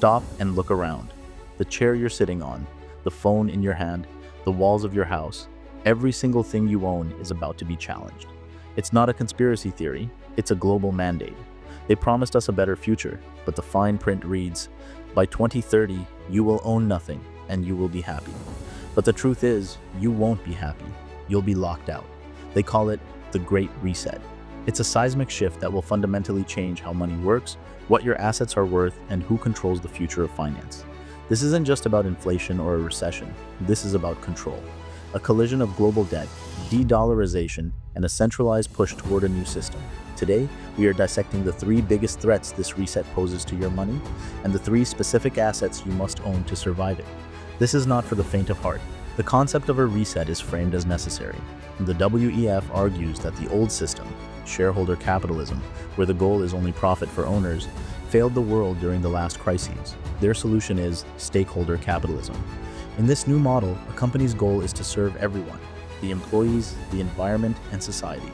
Stop and look around. The chair you're sitting on, the phone in your hand, the walls of your house, every single thing you own is about to be challenged. It's not a conspiracy theory, it's a global mandate. They promised us a better future, but the fine print reads, by 2030, you will own nothing and you will be happy. But the truth is, you won't be happy. You'll be locked out. They call it the Great Reset. It's a seismic shift that will fundamentally change how money works, what your assets are worth, and who controls the future of finance. This isn't just about inflation or a recession. This is about control. A collision of global debt, de-dollarization, and a centralized push toward a new system. Today, we are dissecting the 3 biggest threats this reset poses to your money and the 3 specific assets you must own to survive it. This is not for the faint of heart. The concept of a reset is framed as necessary. The WEF argues that the old system, shareholder capitalism, where the goal is only profit for owners, failed the world during the last crises. Their solution is stakeholder capitalism. In this new model, a company's goal is to serve everyone, the employees, the environment, and society.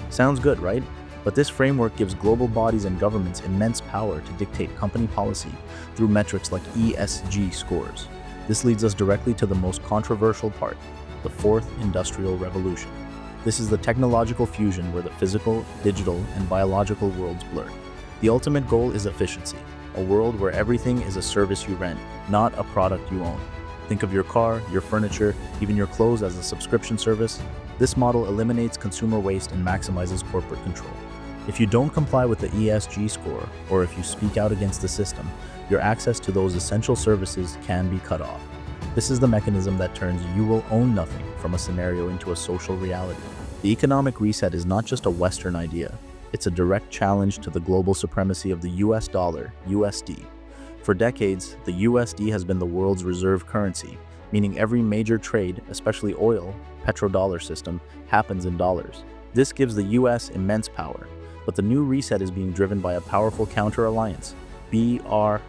Sounds good, right? But this framework gives global bodies and governments immense power to dictate company policy through metrics like ESG scores. This leads us directly to the most controversial part, the 4th Industrial Revolution. This is the technological fusion where the physical, digital, and biological worlds blur. The ultimate goal is efficiency, a world where everything is a service you rent, not a product you own. Think of your car, your furniture, even your clothes as a subscription service. This model eliminates consumer waste and maximizes corporate control. If you don't comply with the ESG score, or if you speak out against the system, your access to those essential services can be cut off. This is the mechanism that turns you will own nothing from a scenario into a social reality. The economic reset is not just a Western idea. It's a direct challenge to the global supremacy of the US dollar, USD. For decades, the USD has been the world's reserve currency, meaning every major trade, especially oil, petrodollar system, happens in dollars. This gives the US immense power. But the new reset is being driven by a powerful counter-alliance, BRICS,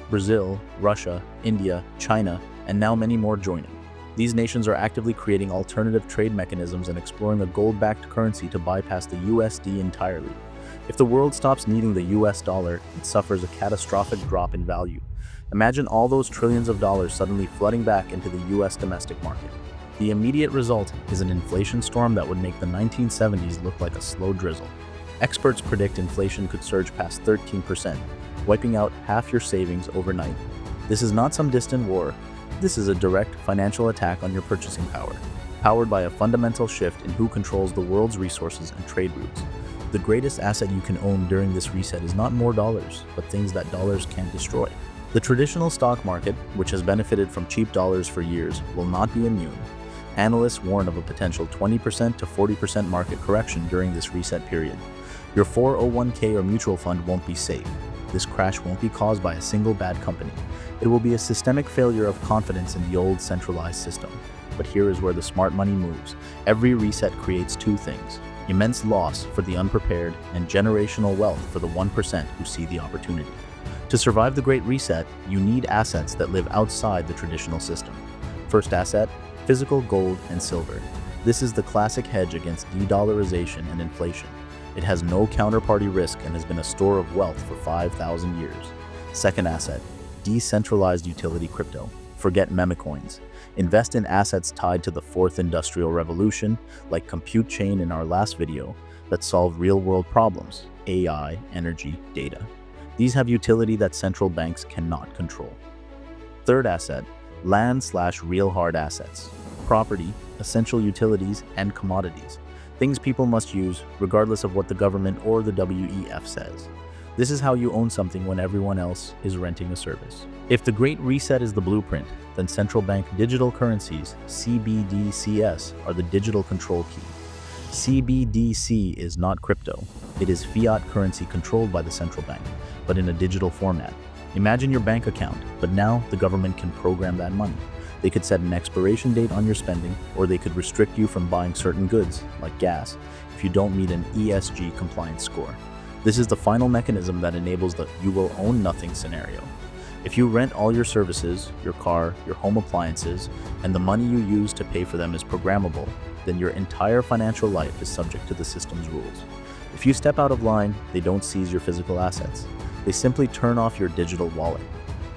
Brazil, Russia, India, China, and now many more joining. These nations are actively creating alternative trade mechanisms and exploring a gold-backed currency to bypass the USD entirely. If the world stops needing the US dollar, it suffers a catastrophic drop in value. Imagine all those trillions of dollars suddenly flooding back into the US domestic market. The immediate result is an inflation storm that would make the 1970s look like a slow drizzle. Experts predict inflation could surge past 13%, wiping out half your savings overnight. This is not some distant war. This is a direct financial attack on your purchasing power, powered by a fundamental shift in who controls the world's resources and trade routes. The greatest asset you can own during this reset is not more dollars, but things that dollars can't destroy. The traditional stock market, which has benefited from cheap dollars for years, will not be immune. Analysts warn of a potential 20% to 40% market correction during this reset period. Your 401k or mutual fund won't be safe. This crash won't be caused by a single bad company. It will be a systemic failure of confidence in the old centralized system. But here is where the smart money moves. Every reset creates 2 things: immense loss for the unprepared and generational wealth for the 1% who see the opportunity. To survive the Great Reset, you need assets that live outside the traditional system. First asset, physical gold and silver. This is the classic hedge against de-dollarization and inflation. It has no counterparty risk and has been a store of wealth for 5,000 years. Second asset, decentralized utility crypto. Forget meme coins. Invest in assets tied to the 4th Industrial Revolution, like compute chain in our last video, that solve real-world problems: AI, energy, data. These have utility that central banks cannot control. Third asset, land/real hard assets. Property, essential utilities, and commodities. Things people must use, regardless of what the government or the WEF says. This is how you own something when everyone else is renting a service. If the Great Reset is the blueprint, then central bank digital currencies, CBDCs, are the digital control key. CBDC is not crypto. It is fiat currency controlled by the central bank, but in a digital format. Imagine your bank account, but now the government can program that money. They could set an expiration date on your spending, or they could restrict you from buying certain goods, like gas, if you don't meet an ESG compliance score. This is the final mechanism that enables the "you will own nothing" scenario. If you rent all your services, your car, your home appliances, and the money you use to pay for them is programmable, then your entire financial life is subject to the system's rules. If you step out of line, they don't seize your physical assets. They simply turn off your digital wallet.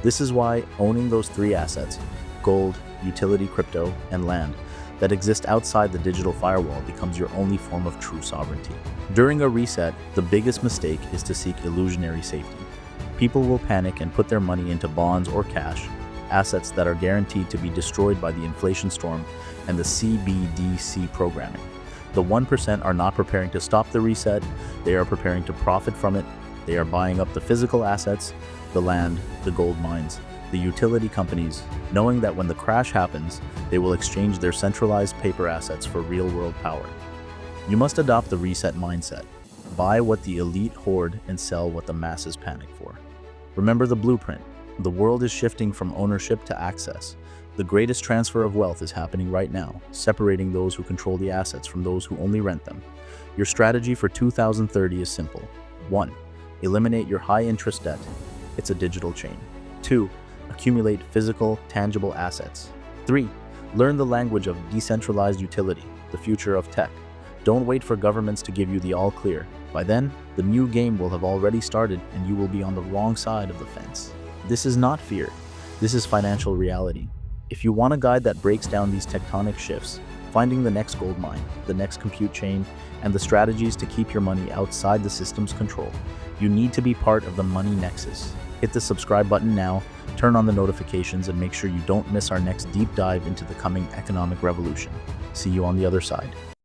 This is why owning those three assets, gold, utility crypto, and land, that exist outside the digital firewall becomes your only form of true sovereignty. During a reset, the biggest mistake is to seek illusionary safety. People will panic and put their money into bonds or cash, assets that are guaranteed to be destroyed by the inflation storm and the CBDC programming. The 1% are not preparing to stop the reset, they are preparing to profit from it. They are buying up the physical assets, the land, the gold mines, the utility companies, knowing that when the crash happens, they will exchange their centralized paper assets for real-world power. You must adopt the reset mindset. Buy what the elite hoard and sell what the masses panic for. Remember the blueprint. The world is shifting from ownership to access. The greatest transfer of wealth is happening right now, separating those who control the assets from those who only rent them. Your strategy for 2030 is simple. 1. Eliminate your high-interest debt. It's a digital chain. 2. Accumulate physical, tangible assets. 3. Learn the language of decentralized utility, the future of tech. Don't wait for governments to give you the all clear. By then, the new game will have already started and you will be on the wrong side of the fence. This is not fear. This is financial reality. If you want a guide that breaks down these tectonic shifts, finding the next gold mine, the next compute chain, and the strategies to keep your money outside the system's control, you need to be part of the Money Nexus. Hit the subscribe button now, turn on the notifications, and make sure you don't miss our next deep dive into the coming economic revolution. See you on the other side.